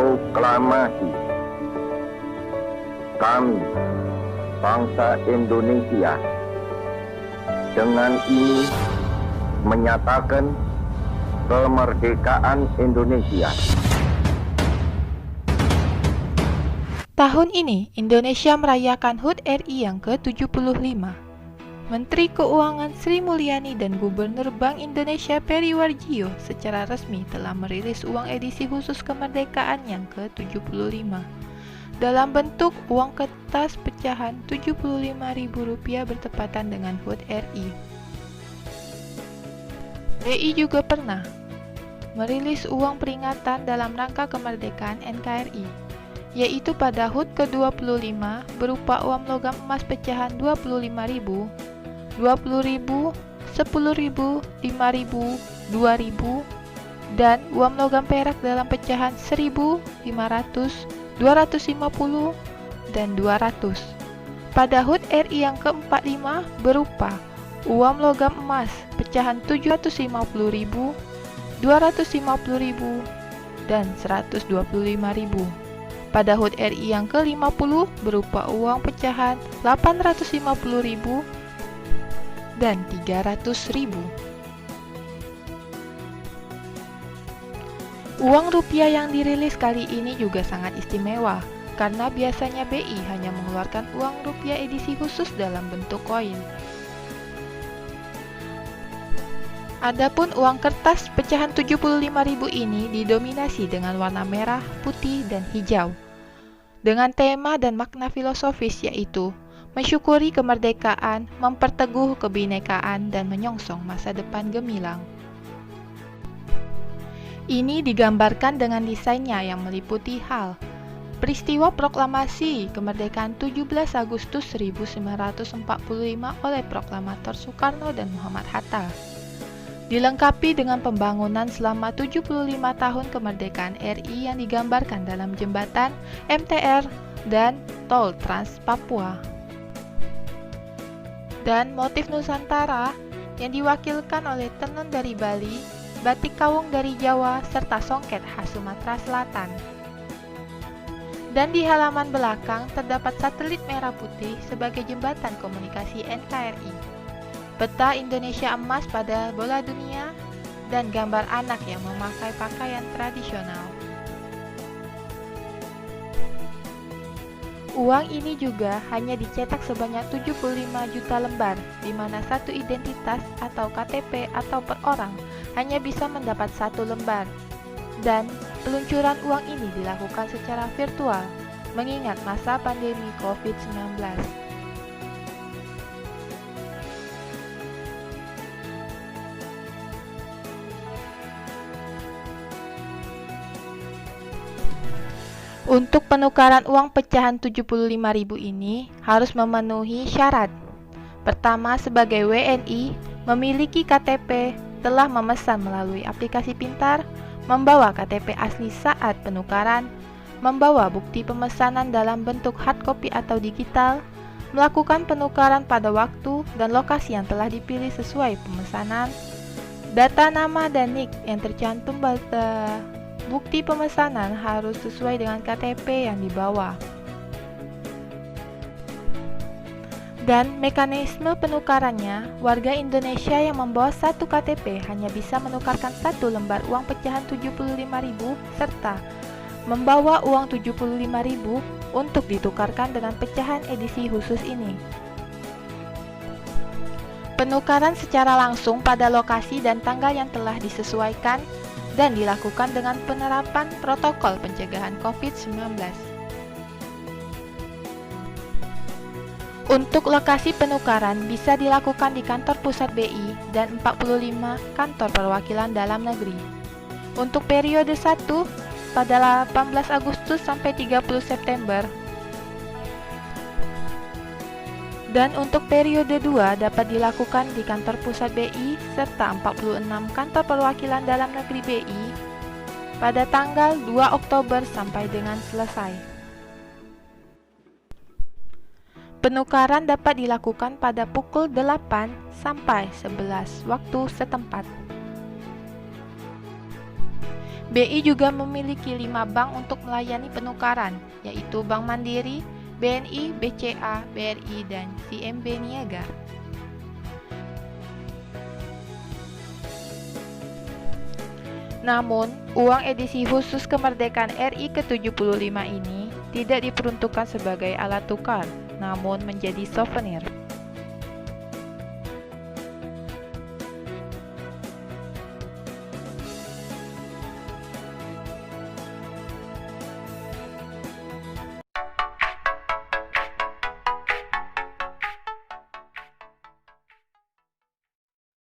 Proklamasi. Kami, bangsa Indonesia, dengan ini menyatakan kemerdekaan Indonesia. Tahun ini, Indonesia merayakan HUT RI yang ke-75. Menteri Keuangan Sri Mulyani dan Gubernur Bank Indonesia Peri Warjio secara resmi telah merilis uang edisi khusus kemerdekaan yang ke-75 dalam bentuk uang kertas pecahan Rp75.000 bertepatan dengan HUT RI. BI juga pernah merilis uang peringatan dalam rangka kemerdekaan NKRI, yaitu pada HUT ke-25 berupa uang logam emas pecahan Rp25.000, Rp20.000, Rp10.000, Rp5.000, Rp2.000, dan uang logam perak dalam pecahan Rp1.000, Rp500, Rp250, dan Rp200. Pada HUT RI yang ke-45 berupa uang logam emas pecahan Rp750.000, Rp250.000, dan Rp125.000. Pada HUT RI yang ke-50 berupa uang pecahan Rp850.000 dan Rp300.000. Uang rupiah yang dirilis kali ini juga sangat istimewa, karena biasanya BI hanya mengeluarkan uang rupiah edisi khusus dalam bentuk koin. Adapun uang kertas pecahan Rp75.000 ini didominasi dengan warna merah, putih, dan hijau, dengan tema dan makna filosofis yaitu mensyukuri kemerdekaan, memperteguh kebinekaan, dan menyongsong masa depan gemilang. Ini digambarkan dengan desainnya yang meliputi hal peristiwa proklamasi kemerdekaan 17 Agustus 1945 oleh Proklamator Soekarno dan Muhammad Hatta, dilengkapi dengan pembangunan selama 75 tahun kemerdekaan RI yang digambarkan dalam jembatan, MTR, dan tol Trans Papua, dan motif Nusantara yang diwakilkan oleh tenun dari Bali, batik kawung dari Jawa, serta songket khas Sumatera Selatan. Dan di halaman belakang terdapat satelit merah putih sebagai jembatan komunikasi NKRI, peta Indonesia emas pada bola dunia, dan gambar anak yang memakai pakaian tradisional. Uang ini juga hanya dicetak sebanyak 75 juta lembar, di mana satu identitas atau KTP atau per orang hanya bisa mendapat satu lembar. Dan peluncuran uang ini dilakukan secara virtual, mengingat masa pandemi COVID-19. Untuk penukaran uang pecahan Rp75.000 ini harus memenuhi syarat. Pertama, sebagai WNI, memiliki KTP, telah memesan melalui aplikasi pintar, membawa KTP asli saat penukaran, membawa bukti pemesanan dalam bentuk hard copy atau digital, melakukan penukaran pada waktu dan lokasi yang telah dipilih sesuai pemesanan, data nama dan NIK yang tercantum pada bukti pemesanan harus sesuai dengan KTP yang dibawa. Dan mekanisme penukarannya, warga Indonesia yang membawa satu KTP hanya bisa menukarkan satu lembar uang pecahan Rp75.000 serta membawa uang Rp75.000 untuk ditukarkan dengan pecahan edisi khusus ini. Penukaran secara langsung pada lokasi dan tanggal yang telah disesuaikan dan dilakukan dengan penerapan protokol pencegahan COVID-19. Untuk lokasi penukaran bisa dilakukan di kantor pusat BI dan 45 kantor perwakilan dalam negeri. Untuk periode 1 pada 18 Agustus sampai 30 September. Dan untuk periode 2 dapat dilakukan di kantor pusat BI serta 46 kantor perwakilan dalam negeri BI pada tanggal 2 Oktober sampai dengan selesai. Penukaran dapat dilakukan pada pukul 8 sampai 11 waktu setempat. BI juga memiliki 5 bank untuk melayani penukaran, yaitu Bank Mandiri, BNI, BCA, BRI, dan CMB Niaga. Namun, uang edisi khusus kemerdekaan RI ke-75 ini tidak diperuntukkan sebagai alat tukar, namun menjadi souvenir.